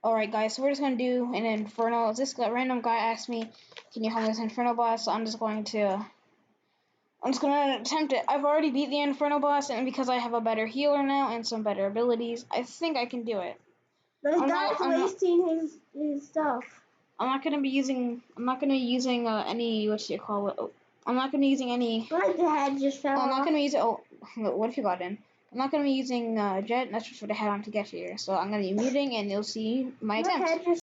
Alright guys, so we're just gonna do an Inferno. This random guy asked me, can you help me with Inferno boss? So I'm just gonna attempt it. I've already beat the Inferno boss, and because I have a better healer now and some better abilities, I think I can do it. The guy's wasting his stuff. I'm not gonna be using any I'm not gonna be using any What the head just fell I'm not off? gonna use what if you got in? I'm not gonna be using Jet, that's just for the head on to get here. So I'm gonna be muting and you'll see my attempts.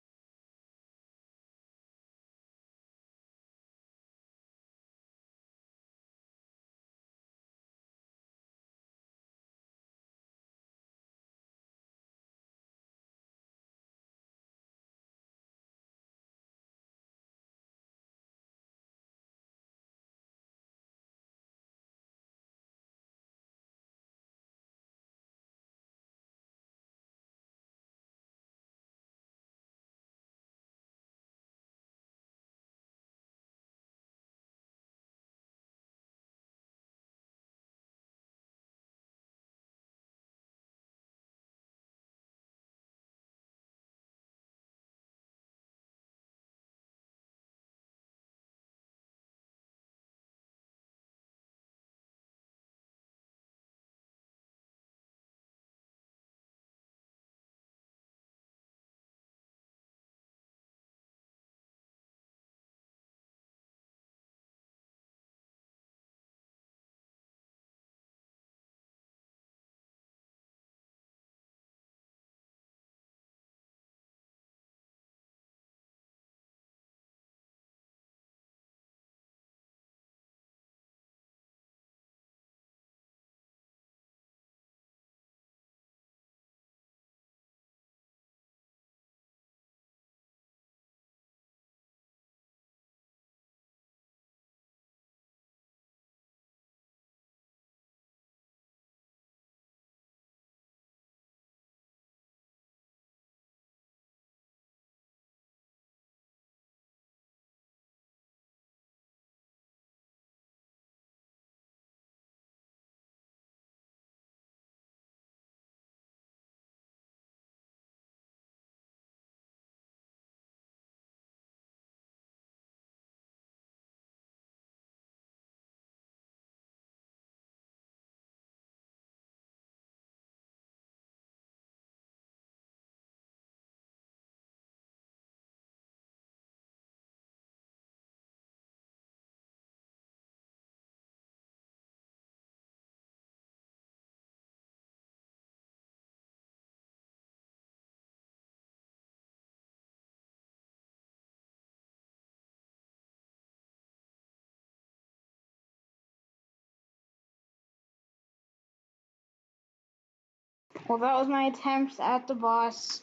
Well, that was my attempt at the boss.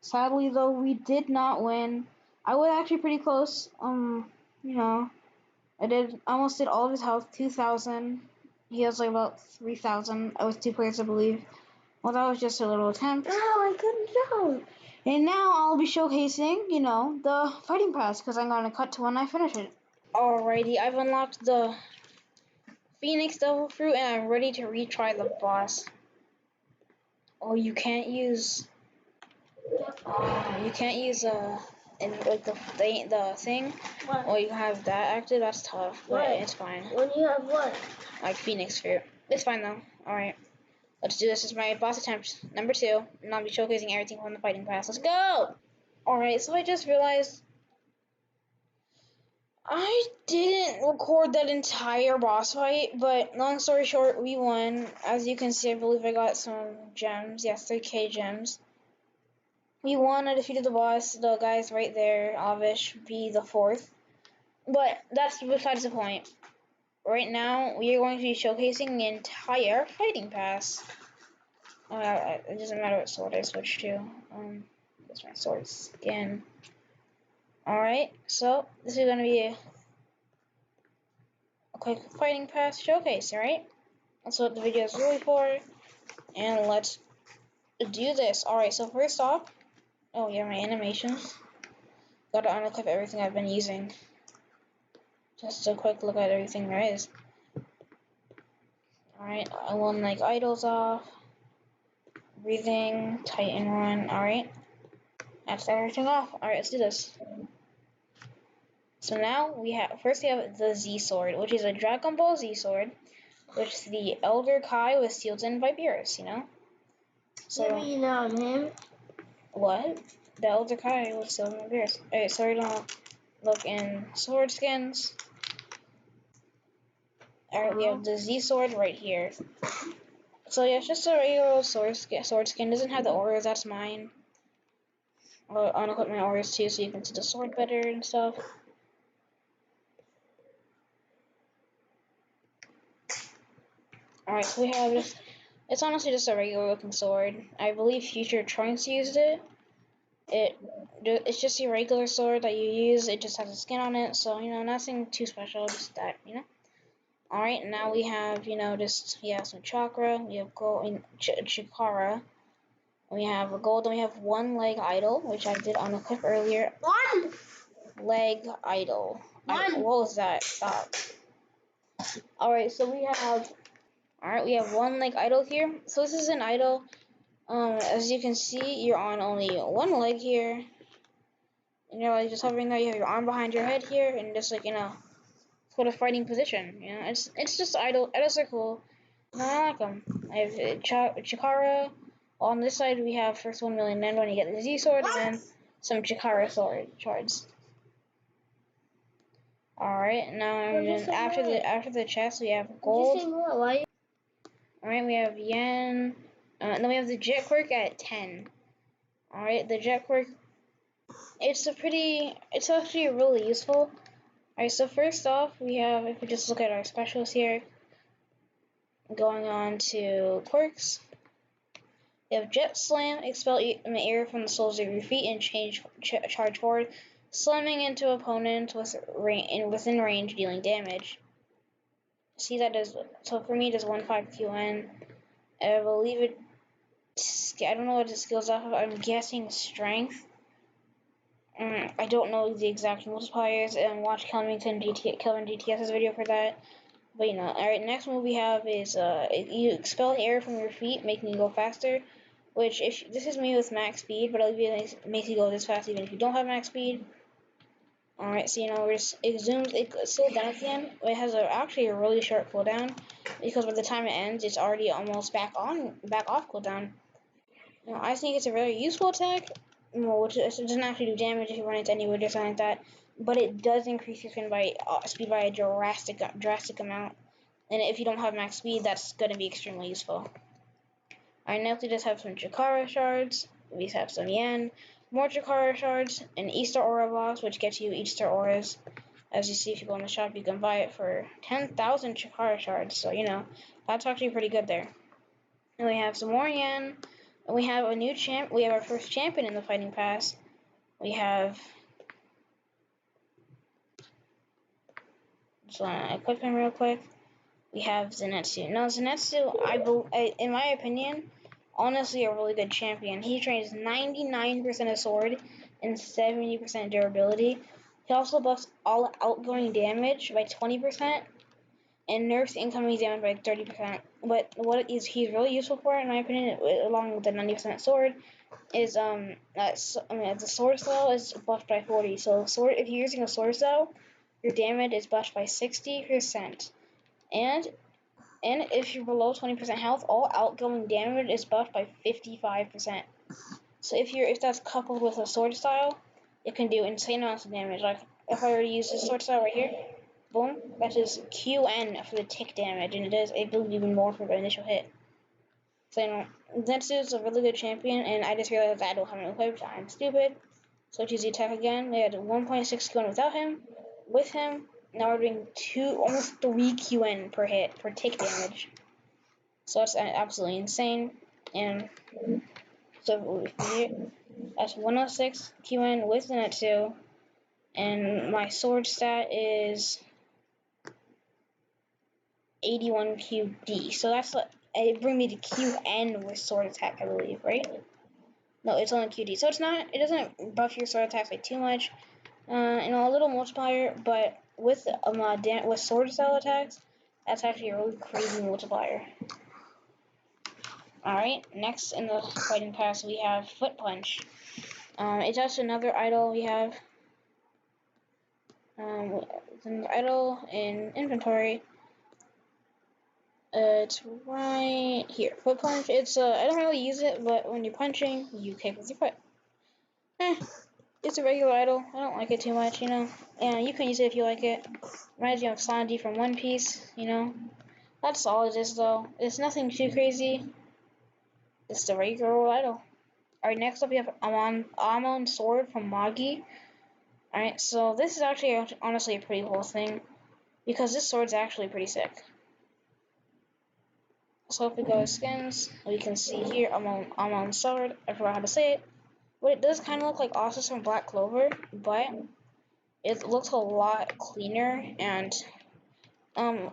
Sadly, though, we did not win. I was actually pretty close. I almost did all of his health, 2,000. He has like about 3,000. I was 2 players, I believe. Well, that was just a little attempt. Oh, I couldn't jump. And now I'll be showcasing, the fighting pass because I'm going to cut to when I finish it. Alrighty, I've unlocked the Phoenix Devil Fruit and I'm ready to retry the boss. Oh, you can't use the thing. What? Or you have that active. That's tough, but What? it's fine. When you have what? Like Phoenix Fruit. It's fine though. Alright. Let's do this. This is my boss attempt number 2. And I'll be showcasing everything from the fighting pass. Let's go! Alright, so I just realized I didn't record that entire boss fight, but long story short, we won. As you can see, I believe I got some gems. Yeah, 3k gems. We won. I defeated the boss. The guy's right there. Avish be the 4th. But that's besides the point. Right now, we are going to be showcasing the entire fighting pass. It doesn't matter what sword I switch to. That's my sword skin. Alright, so this is going to be a quick fighting pass showcase, alright? That's what the video is really for. And let's do this. Alright, so first off, oh yeah, my animations. Gotta unequip everything I've been using. Just a quick look at everything there is. Alright, I want like idols off. Breathing, Titan run, alright. Let's start everything off. Alright, let's do this. So now we have the Z sword, which is a Dragon Ball Z sword, which the Elder Kai was sealed in by Beerus, you know? So you know him? What? The Elder Kai was sealed in by Beerus. Alright, so we're gonna look in sword skins. Alright, we have the Z sword right here. So yeah, it's just a regular sword skin. Doesn't have the auras, that's mine. I'll unequip my auras too so you can see the sword better and stuff. Alright, so we have this. It's honestly just a regular looking sword. I believe Future Trunks used it. It's just a regular sword that you use. It just has a skin on it, so, you know, nothing too special, just that, you know. Alright, now we have, you know, some chakra. We have gold and Chikara. We have a gold, and we have one leg idol, which I did unequip earlier. One leg idol. What was that? Stop. Alright, so we have one leg idol here. So this is an idol. As you can see, you're on only one leg here. And you're like just hovering there, you have your arm behind your head here, and just like, you know, sort of fighting position. You know, it's just idol. Idols are cool. No, I like them. I have Chikara. On this side, we have first 1 million Yen when you get the Z sword, and then some Chikara sword shards. Alright, now after the chest, we have gold. Alright, we have yen. Then we have the jet quirk at 10. Alright, the jet quirk. It's actually really useful. Alright, so first off, we have, if we just look at our specials here, going on to quirks. We have Jet Slam, expel air from the soles of your feet and charge forward, slamming into opponents within range, dealing damage. See, that does, so for me it does 1.5 QN. I believe it, I don't know what it skills off of, I'm guessing strength. I don't know the exact multipliers, and watch Kelvin GTS's video for that. But you know, alright, next move we have is you expel air from your feet, making you go faster. Which, this is me with max speed, but it makes you go this fast even if you don't have max speed. Alright, so you know, it slows down at the end. It has actually a really short cooldown, because by the time it ends, it's already almost back off cooldown. You know, I think it's a very useful attack. Which it doesn't actually do damage if you run into any wood or something like that, but it does increase your speed by a drastic amount. And if you don't have max speed, that's going to be extremely useful. Alright, next we just have some Chikara shards. We have some yen, more Chikara shards, an Easter Aura box, which gets you Easter Auras. As you see, if you go in the shop, you can buy it for 10,000 Chikara shards. So, you know, that's actually pretty good there. And we have some more yen. And we have a new champ. We have our first champion in the Fighting Pass. We have. Just want to equip him real quick. We have Zenitsu. Now, Zenitsu, in my opinion, honestly a really good champion. He trains 99% of sword and 70% durability. He also buffs all outgoing damage by 20% and nerfs incoming damage by 30%. But what he's really useful for, in my opinion, along with the 90% sword, is the sword style is buffed by 40. So if you're using a sword style, your damage is buffed by 60%. And if you're below 20% health, all outgoing damage is buffed by 55%. So if that's coupled with a sword style, it can do insane amounts of damage. Like if I were to use this sword style right here, boom, that is QN for the tick damage, and it does, I believe, even more for the initial hit. So you know, Zenitsu is a really good champion, and I just realized that I don't have an equipped. I'm stupid. So let's use the attack again. We had 1.6 QN without him. With him, now we're doing almost 3 QN per hit, per tick damage. So that's absolutely insane. And so that's 106 QN with Zenitsu. And my sword stat is 81 QD. So that's it bring me to QN with sword attack, I believe, right? No, it's only QD. So it doesn't buff your sword attacks by too much. You know, a little multiplier, but with sword style attacks, that's actually a really crazy multiplier. Alright, next in the Fighting Pass we have Foot Punch. It's just another idol we have. It's an idol in inventory. It's right here. Foot punch. It's I don't really use it, but when you're punching, you kick with your foot. It's a regular idol. I don't like it too much, you know. And you can use it if you like it. Reminds me of Sandy from One Piece, you know. That's all it is, though. It's nothing too crazy. It's the regular idol. Alright, next up we have Amon Sword from Magi. Alright, so this is actually honestly a pretty cool thing, because this sword's actually pretty sick. So if we go to skins, we can see here Amon Sword. I forgot how to say it. But it does kind of look like Ossus from Black Clover, but it looks a lot cleaner, and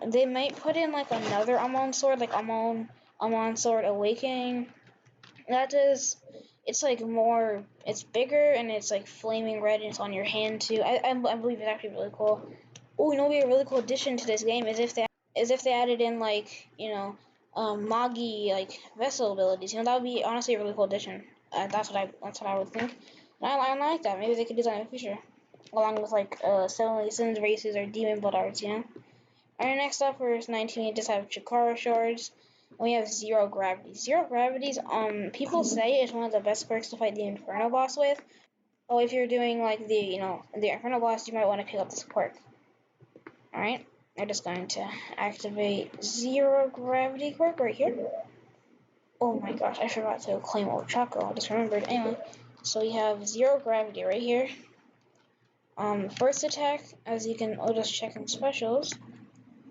they might put in like another Amon Sword, like Amon Sword Awakening. That is, it's like more, it's bigger and it's like flaming red and it's on your hand too. I believe it's actually really cool. Oh, you know, what would be a really cool addition to this game is if they added in like, you know, Magi like vessel abilities. You know, that would be honestly a really cool addition. That's what I would think. And I like that. Maybe they could do that in the future, along with like Sins races or Demon Blood arts. You know. Alright, next up for 19, we just have Chikara shards. And we have Zero Gravity. Zero Gravity's people say is one of the best quirks to fight the Inferno boss with. Oh, if you're doing like the Inferno boss, you might want to pick up this quirk. Alright, I'm just going to activate Zero Gravity quirk right here. Oh my gosh, I forgot to claim Old Choco. I just remembered. Anyway, so we have Zero Gravity right here. First attack, as you can, I'll just check in specials.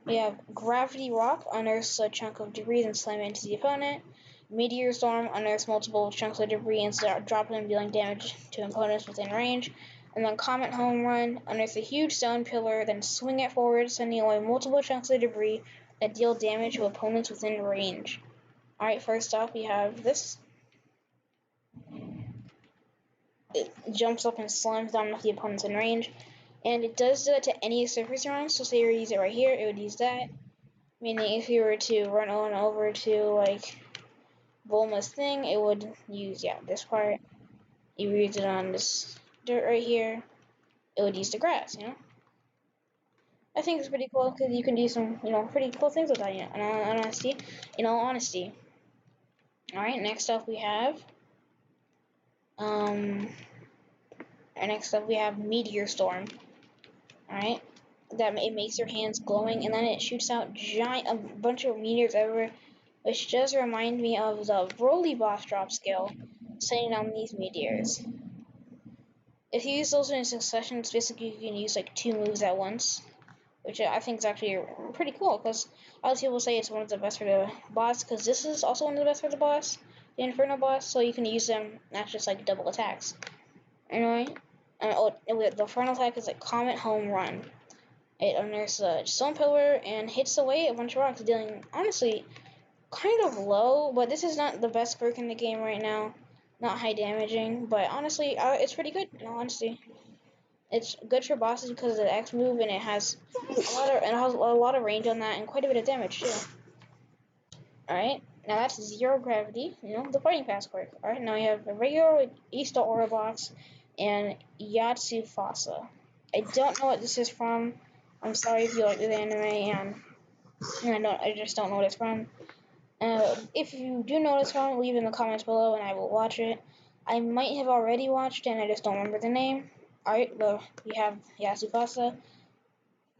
We have Gravity Rock, unearths a chunk of debris and slam it into the opponent. Meteor Storm, unearths multiple chunks of debris and start dropping them, dealing damage to opponents within range. And then Comet Home Run, unearths a huge stone pillar, then swing it forward, sending away multiple chunks of debris that deal damage to opponents within range. Alright, first off, we have this. It jumps up and slams down with the opponents in range. And it does that to any surface you're on, so say you use it right here, it would use that. Meaning if you were to run on over to like Bulma's thing, it would use this part. You use it on this dirt right here, it would use the grass, you know? I think it's pretty cool because you can do some, pretty cool things with that, in all honesty. Alright, next up we have Meteor Storm. Alright. That it makes your hands glowing and then it shoots out a bunch of meteors everywhere, which does remind me of the Broly boss drop skill, sending down these meteors. If you use those in succession, it's basically you can use like 2 moves at once, which I think is actually pretty cool, because a lot of people say it's one of the best for the boss, because this is also one of the best for the boss, the Inferno boss, so you can use them, not just like double attacks. Anyway, the final attack is like Comet Home Run. It unearths a stone pillar and hits away a bunch of rocks, dealing, honestly, kind of low, but this is not the best quirk in the game right now. Not high damaging, but honestly, it's pretty good, in all honesty. It's good for bosses because of the X move, and it has a lot of range on that, and quite a bit of damage, too. Alright, now that's Zero Gravity, the Fighting Pass quirk. Alright, now we have a regular Easter Aura box and Yatsufasa. I don't know what this is from. I'm sorry if you like the anime, and I just don't know what it's from. If you do know what it's from, leave it in the comments below and I will watch it. I might have already watched it and I just don't remember the name. Alright, well, we have Yatsufasa.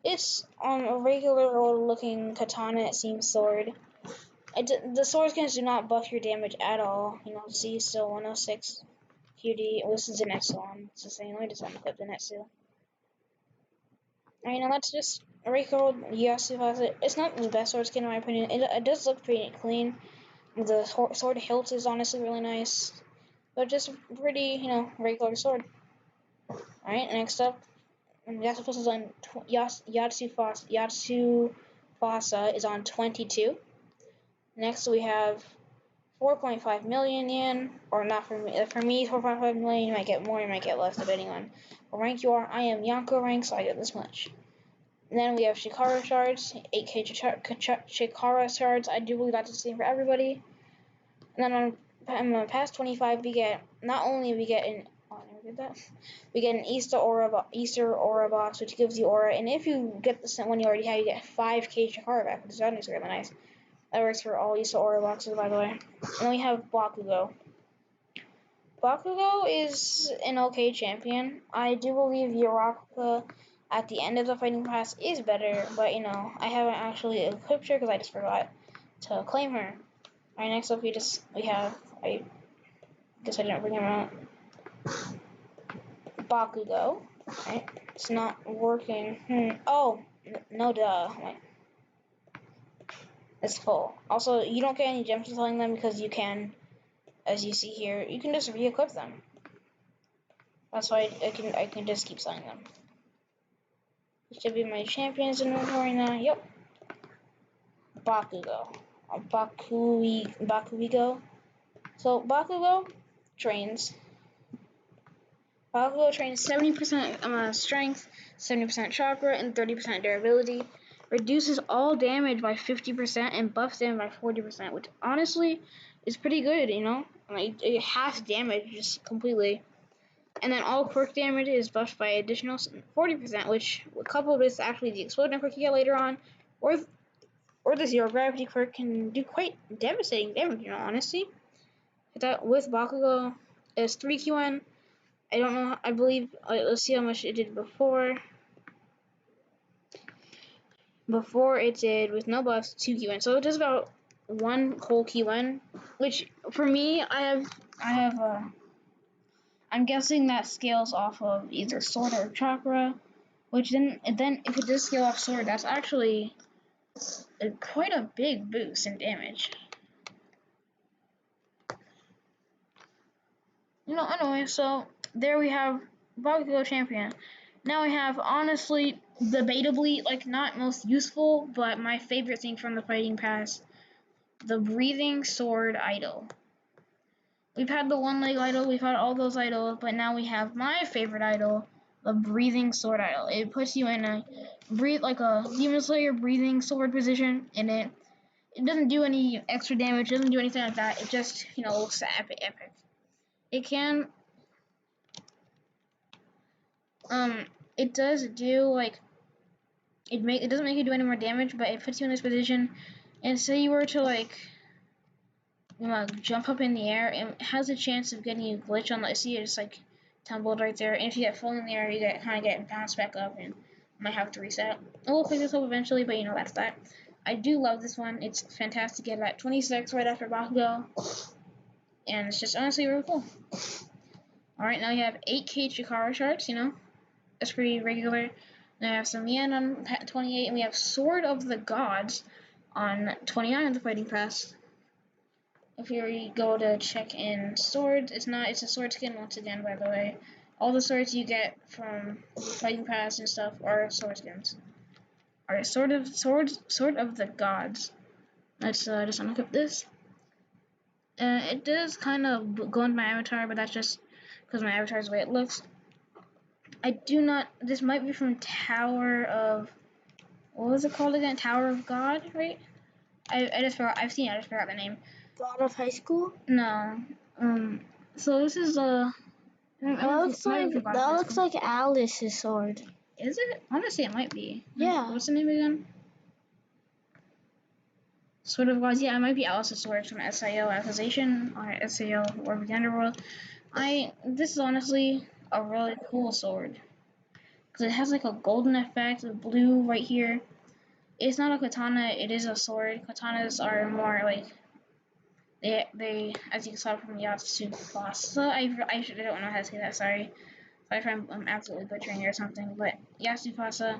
It's a regular old looking katana, it seems, sword. The sword skins do not buff your damage at all. See, still 106 QD. Oh, this is an Epsilon. It's the same. Let me just unclip the net seal. Alright, now that's just a regular old Yatsufasa. It's not the best sword skin in my opinion. It does look pretty clean. The sword hilt is honestly really nice. But just pretty, regular sword. Alright, next up, Yatsufasa is on Yatsufasa is on 22. Next we have 4.5 million yen, or not for me. For me, 4.5 million. You might get more, you might get less, depending on what rank you are. I am Yonko rank, so I get this much. And then we have Chikara shards, 8k Chikara shards. I do believe that's the same for everybody. And then on past 25, we get did that. We get an Easter Aura box, which gives you aura, and if you get the one you already have, you get 5k Chikara back, which is really nice. That works for all Easter Aura boxes, by the way. And then we have Bakugo. Bakugo is an okay champion. I do believe Uraka at the end of the fighting pass is better, but you know, I haven't actually equipped her because I just forgot to claim her. Alright, next up I guess I didn't bring him out. Bakugo. Right, it's not working. Oh, no duh. It's full. Also, you don't get any gems for selling them because you can, as you see here, you can just re-equip them. That's why I can just keep selling them. This should be my champions inventory now. Yep. Bakugo. Bakugo. So Bakugo trains. Bakugo trains 70% strength, 70% chakra, and 30% durability. Reduces all damage by 50% and buffs damage by 40%, which honestly is pretty good, you know? Like, it halves damage just completely. And then all quirk damage is buffed by additional 40%, which coupled with actually the explosion quirk you get later on, or the zero gravity quirk can do quite devastating damage, you know, honestly. That with Bakugo is 3 QN. I don't know, I believe, let's see how much it did before. Before it did, with no buffs, 2 QN. So it does about 1 whole QN, which for me, I'm guessing that scales off of either sword or chakra, which then if it does scale off sword, that's actually quite a big boost in damage. You know, anyway, so there we have Bakugo champion. Now we have, honestly, debatably, like, not most useful, but my favorite thing from the fighting pass, the breathing sword idol. We've had the one leg idol, we've had all those idols, but now we have my favorite idol, the breathing sword idol. It puts you in a Demon Slayer breathing sword position, and it doesn't do any extra damage, doesn't do anything like that. It just, you know, looks epic. It can, it does do, like, it doesn't make you do any more damage, but it puts you in this position, and say you were to, like, jump up in the air, it has a chance of getting you glitch on, see it just, like, tumbled right there, and if you get falling in the air, you get bounced back up, and might have to reset. I will pick this up eventually, but, you know, that's that. I do love this one. It's fantastic. Get at 26 right after Bakugo, and it's just honestly really cool. Alright, now you have 8k Chikara shards, you know, that's pretty regular. Now I have some Yen on 28, and we have Sword of the Gods on 29 of the fighting pass. If you go to check in swords, it's a sword skin once again, by the way. All the swords you get from the fighting pass and stuff are sword skins. Alright, Sword of the Gods. Let's just unequip this. It does kind of go into my avatar, but that's just because my avatar is the way it looks. This might be from Tower of, what was it called again? Tower of God, right? I just forgot, I just forgot the name. God of High School? No. So this is that looks like Alice's sword. Is it? Honestly, it might be. Yeah. What's the name again? Sword of Gods. Yeah, it might be Alice's sword from SIO Accusation or SIO War of the Underworld. This is honestly a really cool sword because it has like a golden effect of blue right here. It's not a katana. It is a sword. Katanas are more like they as you saw from Yasufasa. I don't know how to say that. Sorry if I'm absolutely butchering it or something. But Yasufasa.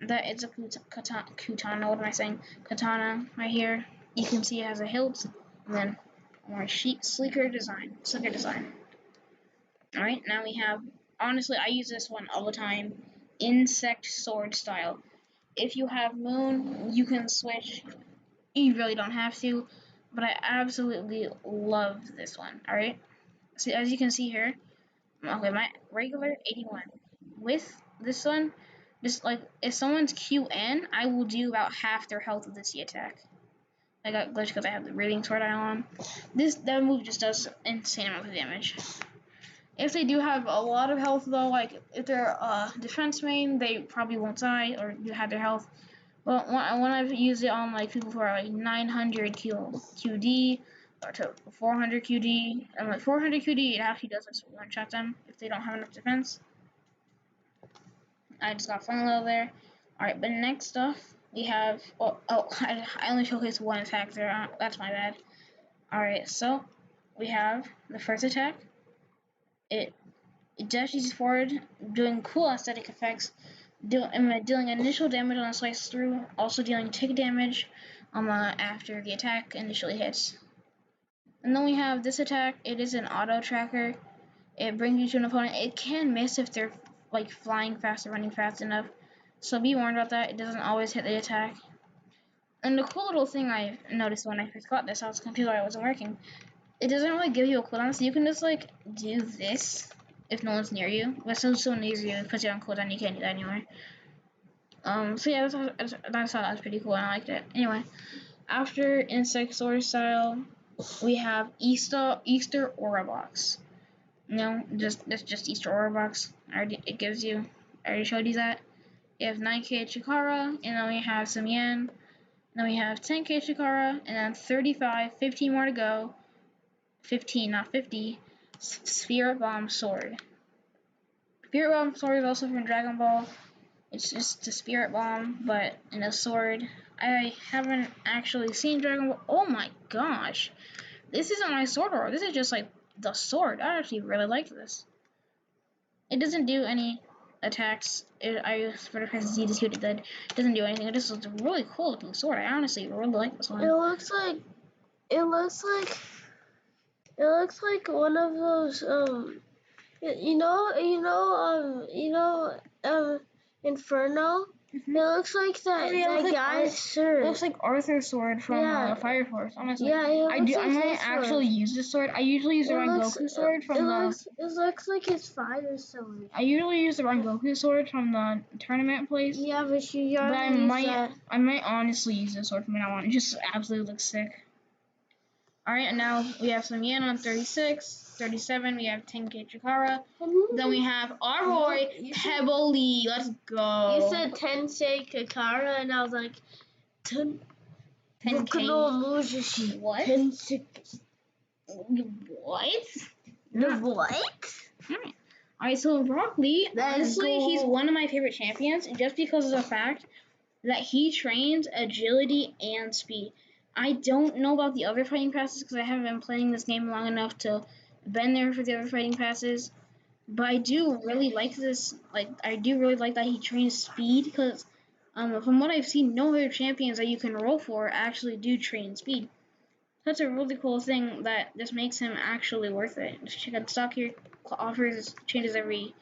That it's a katana. What am I saying? Katana right here. You can see it has a hilt and then a more sleeker design. Alright, now we have, honestly, I use this one all the time. Insect sword style. If you have moon, you can switch. You really don't have to, but I absolutely love this one. Alright, so as you can see here, okay, my regular 81. With this one, just like if someone's QN, I will do about half their health with the C attack. I got glitched because I have the breathing sword on. That move just does insane amount of damage. If they do have a lot of health though, like if they're a defense main, they probably won't die or do have their health. Well, when I've used it on like people who are like 900 QD or to 400 QD, and like 400 QD, it actually does like one shot them if they don't have enough defense. I just got fun level there. Alright, but next up we have I only showcased one attack there. That's my bad. Alright, so we have the first attack. It dashes forward, doing cool aesthetic effects, dealing initial damage on a slice through, also dealing tick damage after the attack initially hits. And then we have this attack. It is an auto tracker. It brings you to an opponent. It can miss if they're like flying fast or running fast enough. So be warned about that. It doesn't always hit the attack. And the cool little thing I noticed when I first got this, I was confused why it wasn't working. It doesn't really give you a cooldown, so you can just like do this if no one's near you. But since someone near you puts you on cooldown, you can't do that anymore. So yeah, I thought that was pretty cool and I liked it. Anyway, after Insect Sword style, we have Easter Aura Box. No, just Easter Aura Box. I already showed you that. You have 9k Chikara, and then we have some Yen. Then we have 10k Chikara, and then 35, 15 more to go. 15, not 50. Spirit Bomb Sword. Spirit Bomb Sword is also from Dragon Ball. It's just a Spirit Bomb, but in a sword. I haven't actually seen Dragon Ball. Oh my gosh. This isn't my sword aura. This is just like the sword. I actually really like this. It doesn't do any attacks. I for the press Z to see what it did. It doesn't do anything. It just looks a really cool looking sword. I honestly really like this one. It looks like one of those Inferno. Mm-hmm. It looks like that guy's sword. It looks like Arthur's sword from Fire Force. Honestly, yeah, I might actually use this sword. I usually use the Rengoku sword from It looks like his fire sword. I usually use the Rengoku sword from the tournament place. Yeah, but I might honestly use this sword from now on. It just absolutely looks sick. Alright, and now we have some Yen on 36. 37, we have 10k Chikara. Then we have our boy, Pebbly. Let's go. You said 10k Chikara, and I was like, 10k. What? 10k. What? What? Alright, so Rock Lee, honestly, he's one of my favorite champions just because of the fact that he trains agility and speed. I don't know about the other fighting passes because I haven't been playing this game long enough to been there for the other fighting passes. But I do really like this. I do really like that he trains speed because from what I've seen, no other champions that you can roll for actually do train speed. That's a really cool thing that just makes him actually worth it. Just check out stock here. Offers changes at 8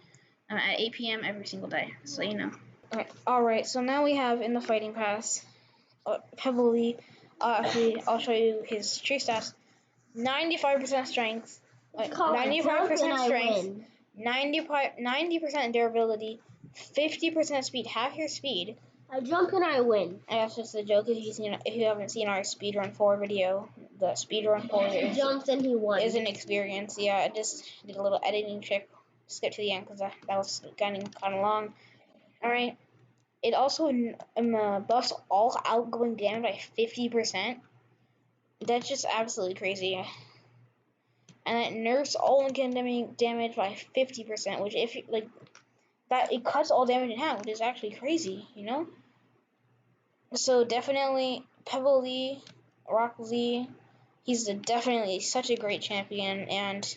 p.m. every single day. So you know. Alright, so now we have in the fighting pass Pebbly. Actually, I'll show you his tree stats. 95% strength, 95% strength, 90% durability, 50% speed, half your speed. I jump and I win. And that's just a joke. If you haven't seen our speedrun 4 video, the speedrun 4 is an experience. Yeah, I just did a little editing trick. Skip to the end because that was getting kind of long. All right. It also buffs all outgoing damage by 50%. That's just absolutely crazy. And it nerfs all incoming damage by 50%, which if you like that, it cuts all damage in half, which is actually crazy, you know. So definitely Pebbly, Rock Lee, he's definitely such a great champion, and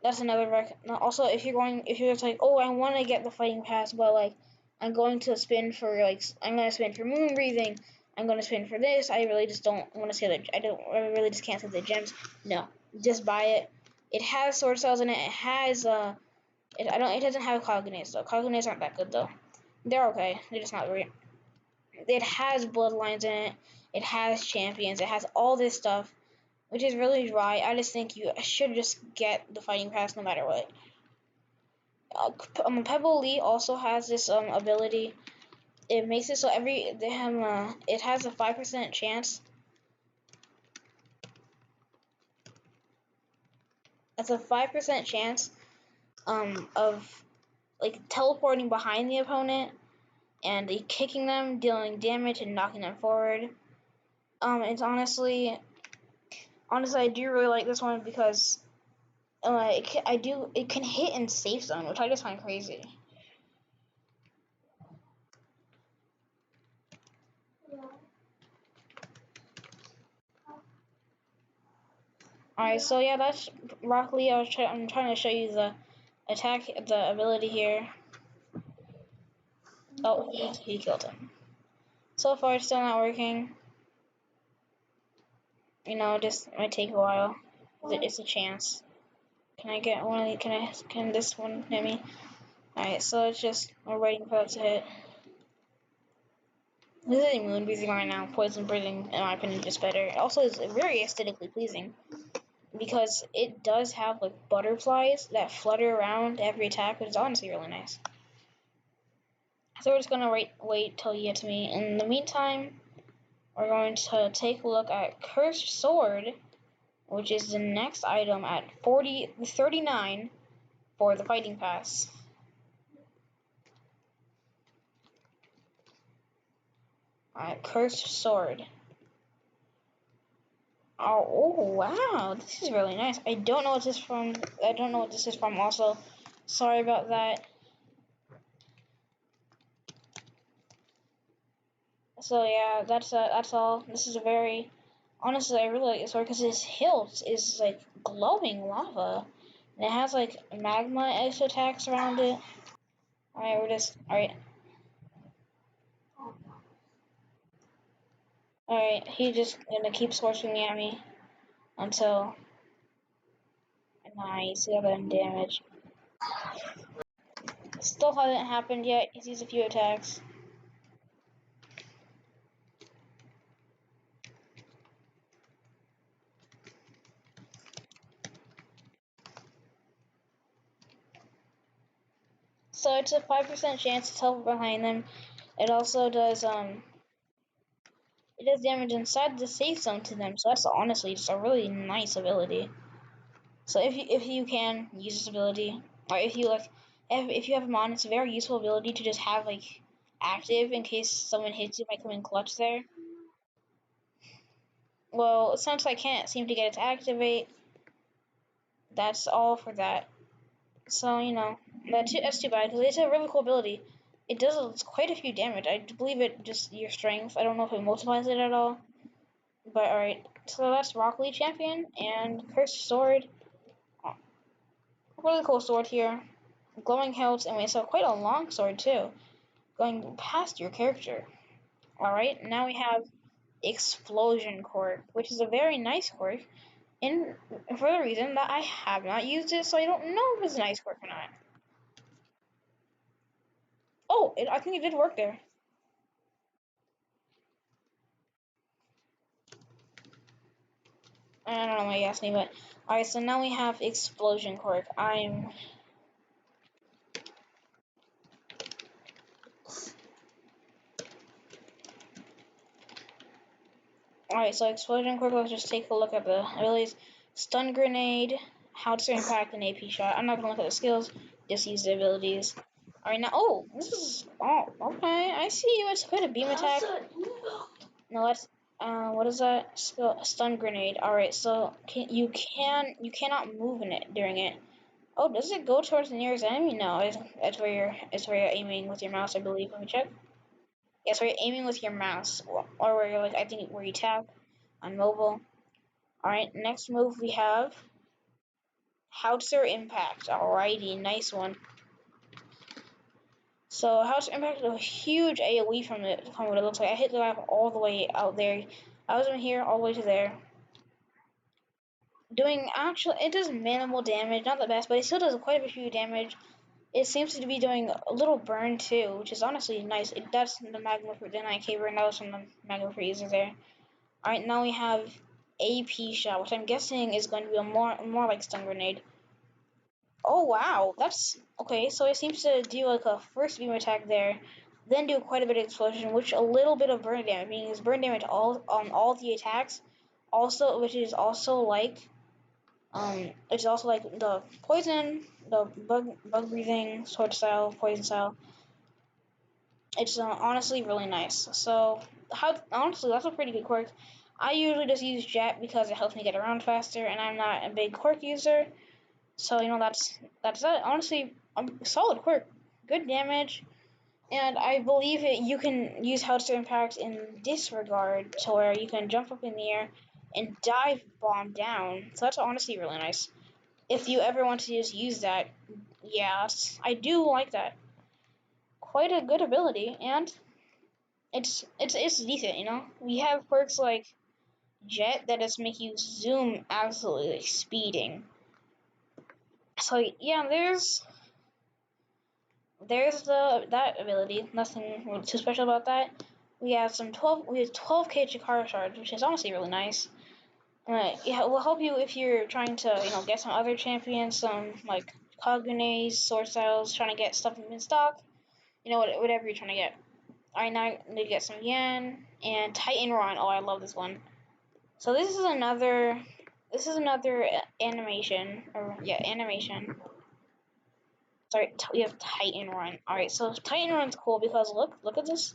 that's another also if you're just like, oh, I want to get the fighting pass, but like I'm going to spin for moon breathing. I'm going to spin for this. I really just don't want to say that. I really just can't say the gems. No, just buy it. It has sword cells in it. It has it doesn't have cognates though. Cognates aren't that good though. They're okay. They're just not great. It has bloodlines in it. It has champions. It has all this stuff, which is really dry. I just think you should just get the fighting pass no matter what. Pebbly also has this ability. It makes it so it has a 5% chance. That's a 5% chance of like teleporting behind the opponent and kicking them, dealing damage and knocking them forward. It's honestly, I do really like this one because it can hit in safe zone, which I just find crazy. Alright, so yeah, that's Rock Lee. I'm trying to show you the ability here. Oh, he killed him. So far, it's still not working. Just might take a while. It's a chance. Can I get one of these? Can this one hit me? Alright, so it's just, we're waiting for that to hit. This is moon breathing right now. Poison breathing, in my opinion, is better. It also is very aesthetically pleasing because it does have like butterflies that flutter around every attack, which is honestly really nice. So we're just gonna wait till you get to me. In the meantime, we're going to take a look at Cursed Sword, which is the next item at 39 for the Fighting Pass. Alright, Cursed Sword. Oh, wow, this is really nice. I don't know what this is from. Also, sorry about that. So yeah, that's all. This is a very, honestly, I really like this sword because its hilt is like glowing lava, and it has like magma edge attacks around it. Alright. Alright, he just gonna keep swording at me until, nice, he got them damage. Still hasn't happened yet. He sees a few attacks. So it's a 5% chance to teleport behind them. It also does damage inside the safe zone to them. So that's honestly just a really nice ability. So if you can use this ability, or if you have him on, it's a very useful ability to just have like active in case someone hits you by coming clutch there. Well, since I can't seem to get it to activate, that's all for that. So that's too bad because it's a really cool ability. It does quite a few damage. I believe it just your strength. I don't know if it multiplies it at all. But alright, so that's Rock Lee Champion and Cursed Sword. Really cool sword here. Glowing hilts, and it's quite a long sword too, going past your character. Alright, now we have Explosion Quirk, which is a very nice quirk, and for the reason that I have not used it, so I don't know if it's a nice quirk or not. Oh, I think it did work there. I don't know why you asked me, but alright, so now we have Explosion Quirk. Alright, so Explosion Quirk, let's just take a look at the abilities. Stun Grenade, How to Impact, and AP Shot. I'm not gonna look at the skills, just use the abilities. Alright, now, okay, I see you. It's quite a beam attack. No, what is that? Stun Grenade. Alright, so you cannot move in it during it. Oh, does it go towards the nearest enemy? No, it's where you're aiming with your mouse, I believe. Let me check. Yes, where you're aiming with your mouse, or where you're I think where you tap on mobile. Alright, next move we have Howitzer Impact. Alrighty, nice one. So Howitzer Impact is a huge AoE from what it looks like. I hit the map all the way out there. I was in here all the way to there. It does minimal damage, not the best, but it still does quite a few damage. It seems to be doing a little burn too, which is honestly nice. That's the magma for the 9K burn. That was from the magma freezer there. Alright, now we have AP Shot, which I'm guessing is going to be a more like Stun Grenade. Oh wow, that's okay. So it seems to do like a first beam attack there, then do quite a bit of explosion, which a little bit of burn damage, meaning it's burn damage on all the attacks. Also, which is also like It's also like the poison, the bug breathing sword style, poison style. It's honestly really nice. So honestly, that's a pretty good quirk. I usually just use Jet because it helps me get around faster, and I'm not a big quirk user. So that's that. Honestly, solid quirk, good damage, and I believe you can use Hellstorm Impact in Disregard to where you can jump up in the air and dive bomb down. So that's honestly really nice. If you ever want to just use that, yes, I do like that. Quite a good ability, and it's decent. We have quirks like Jet that just make you zoom absolutely like speeding. So yeah, there's that ability. Nothing really too special about that. We have 12k Chikara shards, which is honestly really nice. Yeah, it will help you if you're trying to get some other champions, some like Kagunes, sword styles, trying to get stuff in stock. Whatever you're trying to get. Alright, now I need to get some yen and Titanron. Oh, I love this one. So this is another animation, animation. Sorry, we have Titanron. Alright, so Titanron's cool because look at this.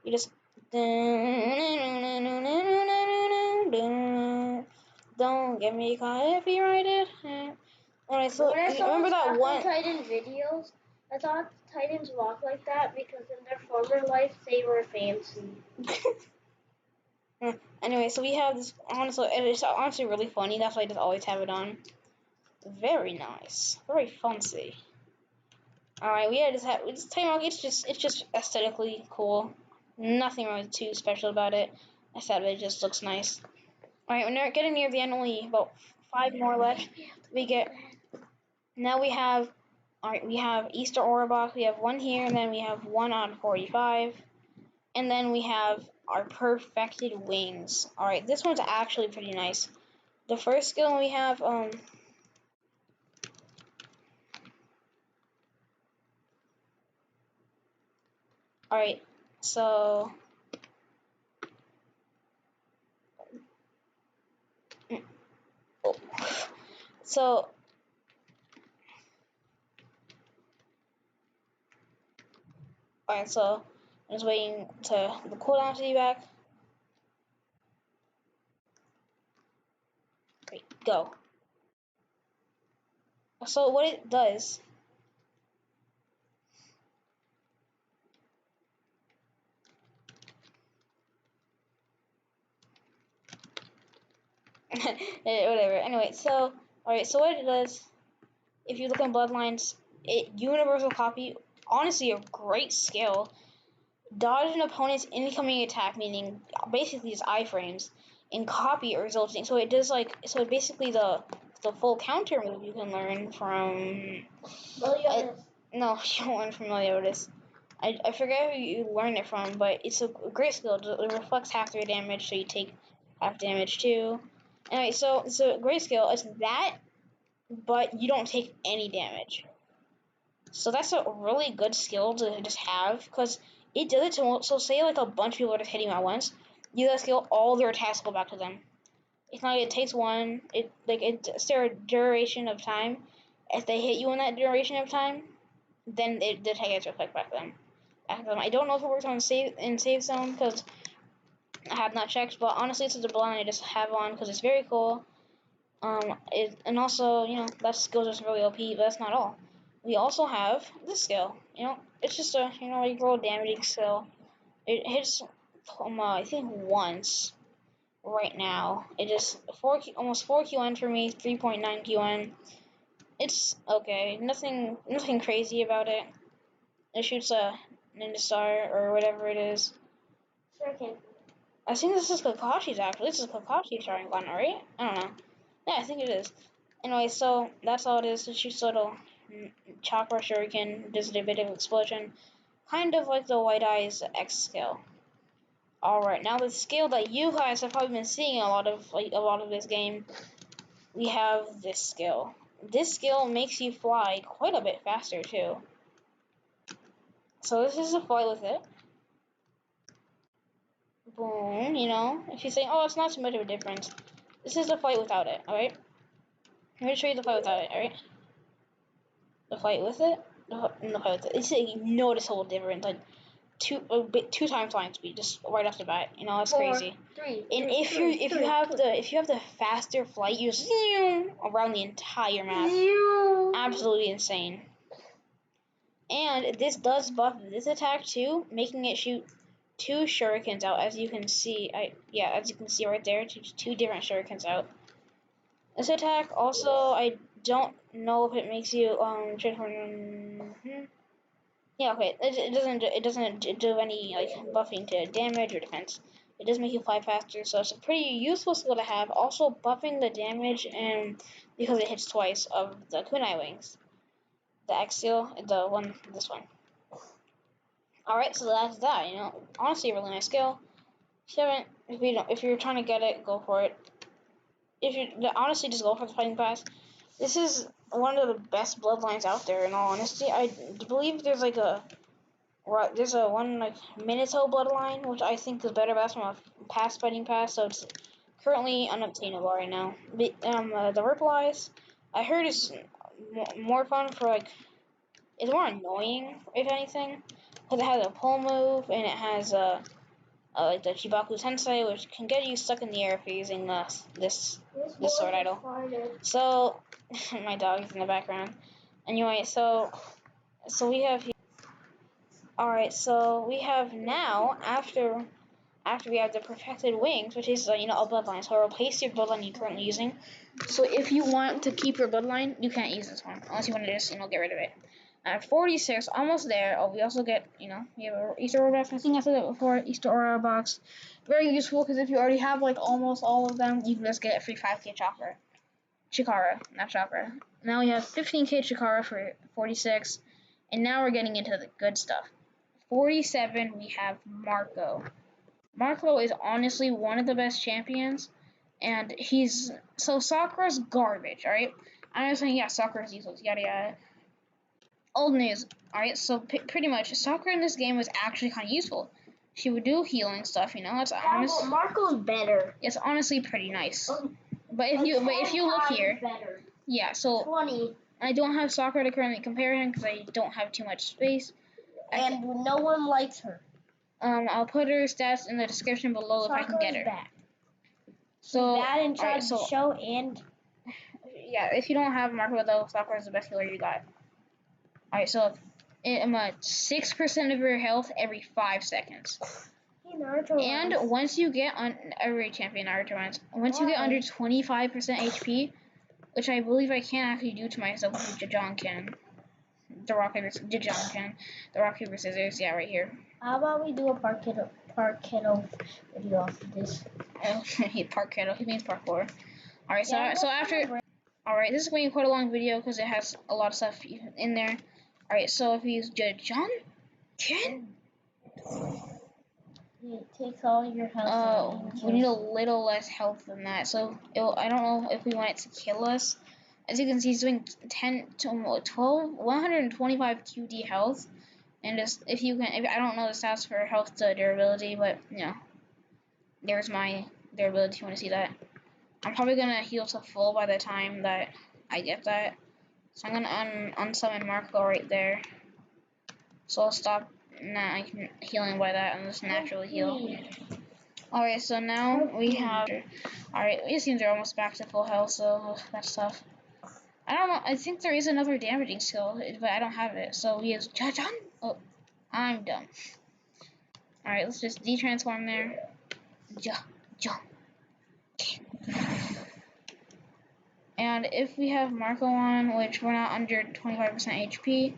You just don't get me copyrighted. Alright, so when I saw remember that one Titan videos, I thought Titans walk like that because in their former life they were fancy. Anyway, so we have this. Honestly, it's honestly really funny. That's why I just always have it on. Very nice, very fancy. All right, we just have this Titanron. It's just aesthetically cool. Nothing really too special about it. Except it just looks nice. All right, we're getting near the end. Only about 5 more left. Now we have. All right, we have Easter Aura box. We have one here, and then we have one on 45. And then we have our perfected wings. Alright, this one's actually pretty nice. The first skill we have, alright, so so alright, so I'm just waiting to the cooldown to be back. Great, go. So what it does whatever. Anyway, so alright, so what it does, if you look in Bloodlines, universal copy, honestly a great skill. Dodge an opponent's incoming attack, meaning basically his iframes, and copy it resulting. So it does basically the full counter move you can learn from. Meliodas. No, you don't learn from Meliodas. I forget who you learn it from, but it's a great skill. It reflects half their damage, so you take half damage too. Anyway, so it's a great skill. It's that, but you don't take any damage. So that's a really good skill to just have, because it does it to, so say like a bunch of people are just hitting you at once, you that skill, all their attacks go back to them. It's not like it takes one, it's their duration of time. If they hit you in that duration of time, then the attack gets reflected back to them. I don't know if it works on save zone, because I have not checked, but honestly, it's a blind I just have on because it's very cool. And also, that skill is really OP, but that's not all. We also have this skill. It's just a roll damaging skill. It hits, I think once right now. It just almost 4 QN for me, 3.9 QN. It's okay. Nothing crazy about it. It shoots a Ninja Star or whatever it is. Shuriken. I think this is Kakashi's actually. This is Kakashi's starting gun, right? I don't know. Yeah, I think it is. Anyway, so that's all it is. It shoots a little chakra shuriken, does a bit of explosion, kind of like the White Eyes X skill. All right, now the skill that you guys have probably been seeing a lot of this game, we have this skill. This skill makes you fly quite a bit faster too. So this is a fight with it. Boom, if you're saying, oh, it's not too much of a difference, this is a fight without it, alright? I'm gonna show you the fight without it, alright? The fight with it, the fight with it. It's a noticeable difference, like two times line speed, just right off the bat. You know, it's crazy. And if you have the faster flight, you zoom around the entire map. Absolutely insane. And this does buff this attack too, making it shoot 2 shurikens out, as you can see. As you can see right there, two different shurikens out. This attack also, I don't know if it makes you yeah, okay. It doesn't do any like buffing to damage or defense. It does make you fly faster, so it's a pretty useful skill to have. Also buffing the damage and because it hits twice of the kunai wings. The axial, this one. Alright, so that's that, you know. Honestly, a really nice skill. If you're trying to get it, go for it. Honestly, just go for the fighting pass. This is one of the best bloodlines out there. In all honesty, I believe there's one like Minato bloodline, which I think is better. But that's from a past fighting pass, so it's currently unobtainable right now. But, the Ripplei's, I heard is more fun for like. It's more annoying, if anything, because it has a pull move and it has like the Chibaku Sensei, which can get you stuck in the air if you're using this sword idol. So, my dog is in the background. Anyway, so we have. Alright, so we have now after we have the perfected wings, which is a bloodline. So replace your bloodline you're currently using. So if you want to keep your bloodline, you can't use this one unless you want to just get rid of it. At 46, almost there. Oh, we also get, we have an Easter Aura box. I think I said that before. Easter Aura box. Very useful because if you already have, like, almost all of them, you can just get a free 5k chakra. Chikara, not chakra. Now we have 15k Chikara for 46. And now we're getting into the good stuff. 47, we have Marco. Marco is honestly one of the best champions. And so Sakura's garbage, alright? I'm just saying, yeah, Sakura's useless, yada yada. Old news. Alright, so pretty much, Sakura in this game was actually kind of useful. She would do healing stuff, It's honest. Well, Marco's better. It's honestly pretty nice. But if you look here, better. Yeah, so 20. I don't have Sakura to currently compare him because I don't have too much space. And no one likes her. I'll put her stats in the description below if I can get her. Bad. So bad inside the show and yeah, if you don't have Marco though, Sakura is the best healer you got. Alright, so 6% of your health every 5 seconds. Hey, Naruto And runs. once you get on every champion Naruto runs, once you get under 25% HP, which I believe I can't actually do to myself with Jajanken. The rock paper scissors, yeah, right here. How about we do a parkour video after this? Oh, he means parkour. Alright, so after. Alright, this is going to be quite a long video because it has a lot of stuff in there. Alright, so if we use Jajanken. It takes all your health. We need a little less health than that. So I don't know if we want it to kill us. As you can see, he's doing 125 QD health. And just I don't know the stats for health to durability, but there's my durability if you want to see that. I'm probably gonna heal to full by the time that I get that. So I'm gonna unsummon Marco right there. So I'll stop healing by that and just naturally heal. Alright, so now we have. Alright, it seems they're almost back to full health, so that's tough. I don't know. I think there is another damaging skill, but I don't have it. So we use Jajan. Oh, I'm dumb. Alright, let's just de-transform there. And if we have Marco on, which we're not under 25% HP,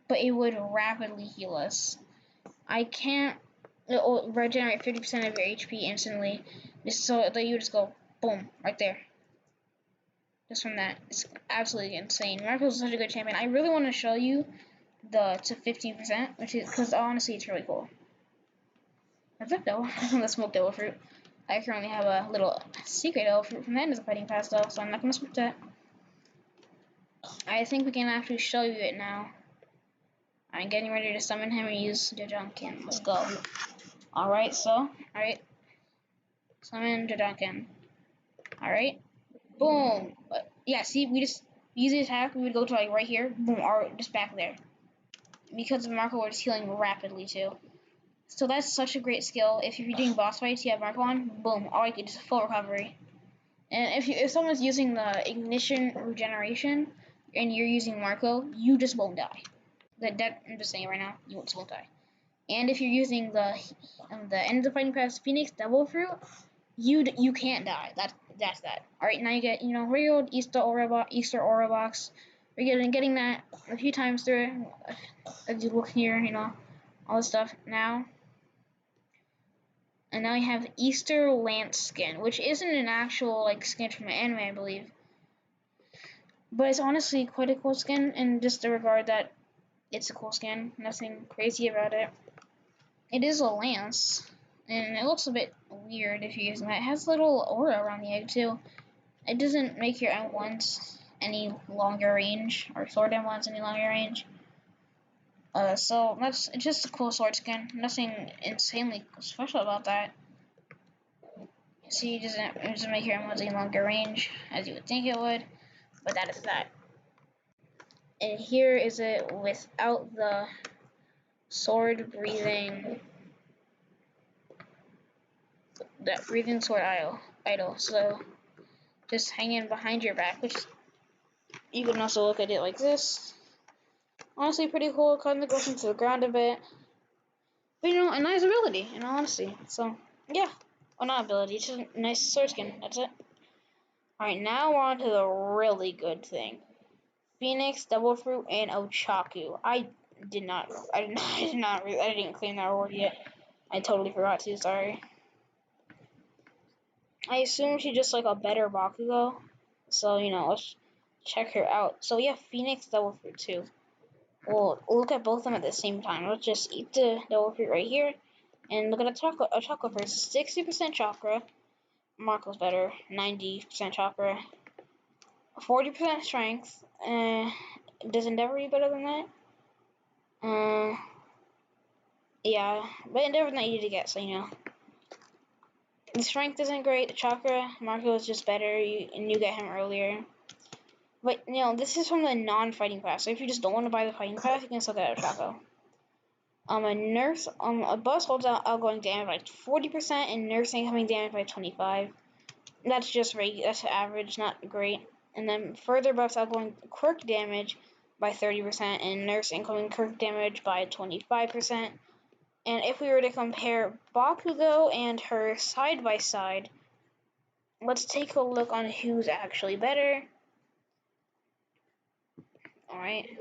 but it would rapidly heal us. It will regenerate 50% of your HP instantly, just so that you just go boom right there. Just from that, it's absolutely insane. Marco's such a good champion. I really want to show you the to 15%, which is because honestly, it's really cool. That's it though. The smoked devil fruit. I currently have a little secret devil fruit from the end of the fighting pass though, so I'm not gonna smoke that. I think we can actually show you it now. I'm getting ready to summon him and use Jajanken. Let's go. Alright, summon Jajanken. Alright. Boom. yeah, see, we just use the attack, we would go to like right here, boom, or just back there. Because Marco was healing rapidly too. So that's such a great skill. If you're doing boss fights, you have Marco on, boom, all you get is full recovery. And if someone's using the ignition regeneration and you're using Marco, you just won't die. That I'm just saying right now, you just won't die. And if you're using the end of the fighting pass Phoenix Devil Fruit, you can't die. That's that. All right, now you get regular Easter Aura box. We're getting that a few times through. As you look here, all this stuff now. And now you have Easter Lance skin, which isn't an actual like skin from an anime, I believe. But it's honestly quite a cool skin in just the regard that it's a cool skin. Nothing crazy about it. It is a lance, and it looks a bit weird if you're using that. It has a little aura around the egg too. It doesn't make your M1s any longer range, or sword M1s any longer range. So it's just a cool sword skin. Nothing insanely special about that. See, it doesn't make your M1s any longer range, as you would think it would, but that is that. And here is it without the sword breathing, that breathing sword idol. So just hanging behind your back, which you can also look at it like this. Honestly, pretty cool. Kind of goes into the ground a bit, but a nice ability, in all honesty. So yeah, well, not ability, just a nice sword skin. That's it. All right, now we're on to the really good thing. Phoenix, Devil Fruit, and Ochaku. I didn't claim that reward yet. I totally forgot to, sorry. I assume she's just like a better Bakugo. So, let's check her out. So yeah, Phoenix, Devil Fruit too. We'll look at both of them at the same time. Let's just eat the Devil Fruit right here. And look at Ochako first. 60% chakra. Marco's better. 90% chakra. 40% strength. Does Endeavor be better than that? Yeah, but Endeavor's not easy to get, so The strength isn't great. The chakra, Marco is just better, and you get him earlier. But, this is from the non-fighting pass, so if you just don't want to buy the fighting pass, you can still get Ochako. A bus holds out outgoing damage by 40% and nurse incoming damage by 25%. That's just that's average, not great. And then further buffs outgoing quirk damage by 30% and nurse incoming quirk damage by 25%. And if we were to compare Bakugo and her side by side, let's take a look on who's actually better. Alright,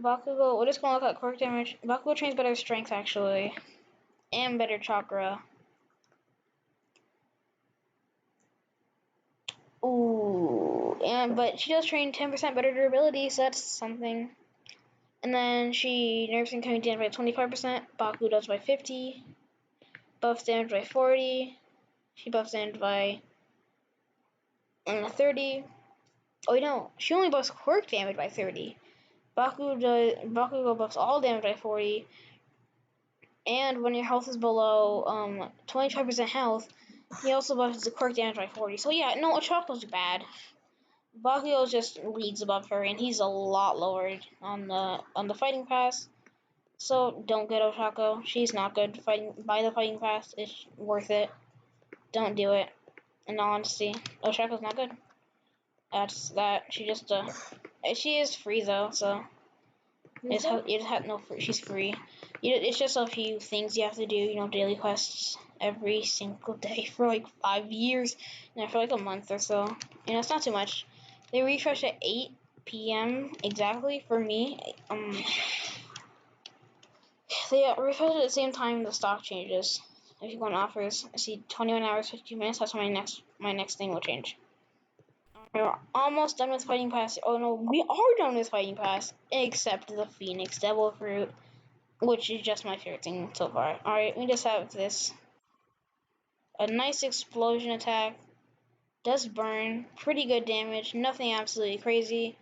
Bakugo, we're just gonna look at quirk damage. Bakugo trains better strength actually, and better chakra. Ooh, but she does train 10% better durability, so that's something. And then she nerfs incoming damage by 25%. Bakugo does by 50. Buffs damage by 40. She buffs damage by 30. Oh no, she only buffs quirk damage by 30. Bakugo buffs all damage by 40. And when your health is below 25% health, he also buffs the quirk damage by 40. So yeah, no, Ochako's bad. Bakugo just leads above her, and he's a lot lower on the fighting pass. So don't get Ochako. She's not good. Buy the fighting pass. It's worth it. Don't do it. In all honesty, Ochako's not good. That's that. She is free though. So she's free. It's just a few things you have to do. Daily quests every single day for like 5 years, and for like a month or so. It's not too much. They refresh at 8 p.m. exactly for me. They refresh at the same time the stock changes. If you go on offers, I see 21 hours, 52 minutes. That's when my next thing will change. We're almost done with Fighting Pass. Oh no, we are done with Fighting Pass, except the Phoenix Devil Fruit, which is just my favorite thing so far. Alright, we just have this. A nice explosion attack. Does burn. Pretty good damage. Nothing absolutely crazy.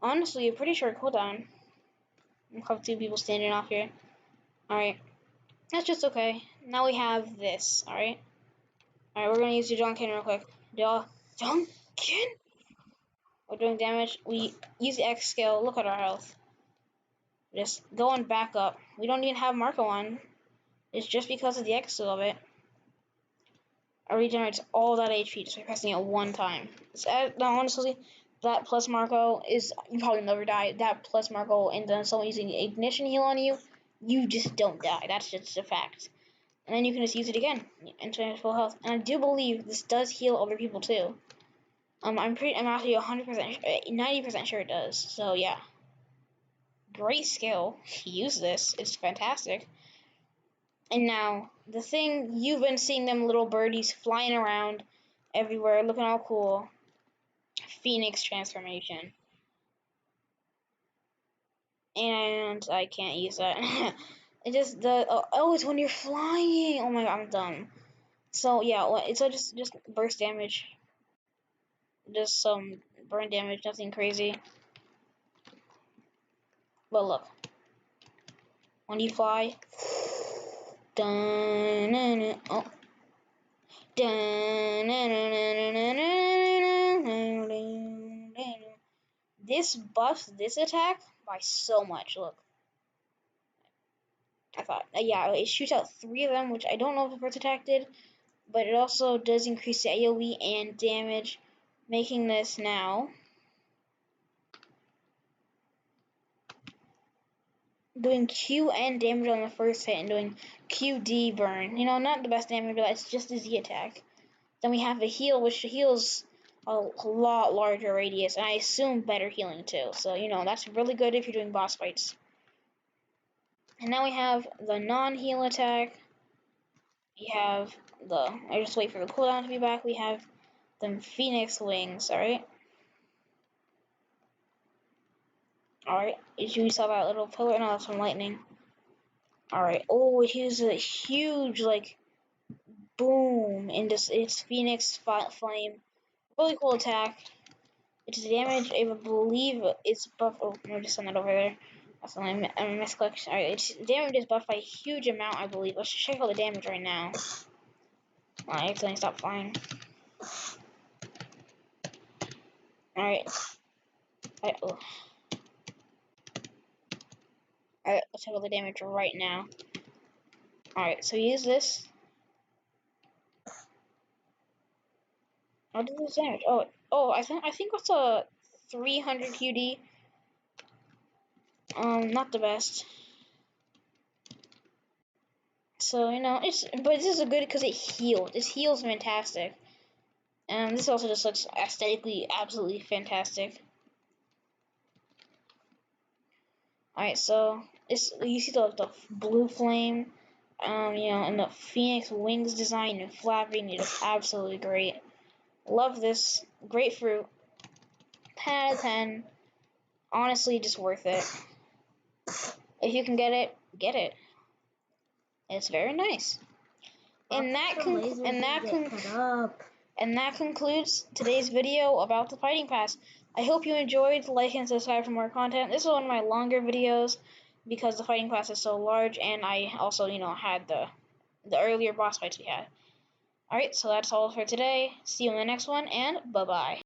Honestly, a pretty short cooldown. I have 2 people standing off here. Alright. That's just okay. Now we have this, alright? Alright, we're gonna use the John Cannon real quick. John? Again? We're doing damage. We use the X skill. Look at our health. Just going back up. We don't even have Marco on. It's just because of the X skill of it. It regenerates all that HP just by pressing it one time. No, honestly, that plus Marco is, you probably never die. That plus Marco, and then someone using Ignition Heal on you, you just don't die. That's just a fact. And then you can just use it again into full health. And I do believe this does heal other people too. I'm actually 100%, 90% sure it does. So yeah, great skill. Use this. It's fantastic. And now, the thing, you've been seeing them little birdies flying around everywhere, looking all cool. Phoenix transformation. And I can't use that. It just, it's when you're flying. Oh my god, I'm dumb. So yeah, it's just burst damage. Just some burn damage, nothing crazy. But look. When you fly. Dun, oh. This buffs this attack by so much. Look. I thought, yeah, it shoots out 3 of them, which I don't know if the first attack did, but it also does increase the AoE and damage, making this now doing Q and damage on the first hit and doing QD burn. You know, not the best damage, but it's just a Z attack. Then we have the heal, which heals a lot larger radius, and I assume better healing too. So, you know, that's really good if you're doing boss fights. And now we have the non-heal attack. We have I just wait for the cooldown to be back. We have the Phoenix Wings, alright? Alright, you saw that little pillar? No, that's from lightning. Alright, oh, it uses a huge, like, boom, and it's Phoenix Flame. Really cool attack. Its damage, I believe, is buffed. Oh, no, just send that over there. That's my misclick. Alright, its damage is buffed by a huge amount, I believe. Let's check out the damage right now. I accidentally stopped flying. Alright. Alright, let's check out the damage right now. Alright, so use this. How does this damage? Oh, I think it's a 300 QD. Not the best. So, you know, but this is a good because it heals. This heals fantastic. And this also just looks aesthetically absolutely fantastic. Alright, so you see the blue flame, you know, and the Phoenix Wings design and flapping. It is absolutely great. Love this. Grapefruit. 10 out of 10. Honestly, just worth it. If you can get it, get it. It's very nice. And that concludes today's video about the Fighting Pass. I hope you enjoyed. Like and subscribe for more content. This is one of my longer videos because the Fighting Pass is so large, and I also, you know, had the earlier boss fights we had. Alright, so that's all for today. See you in the next one, and bye-bye.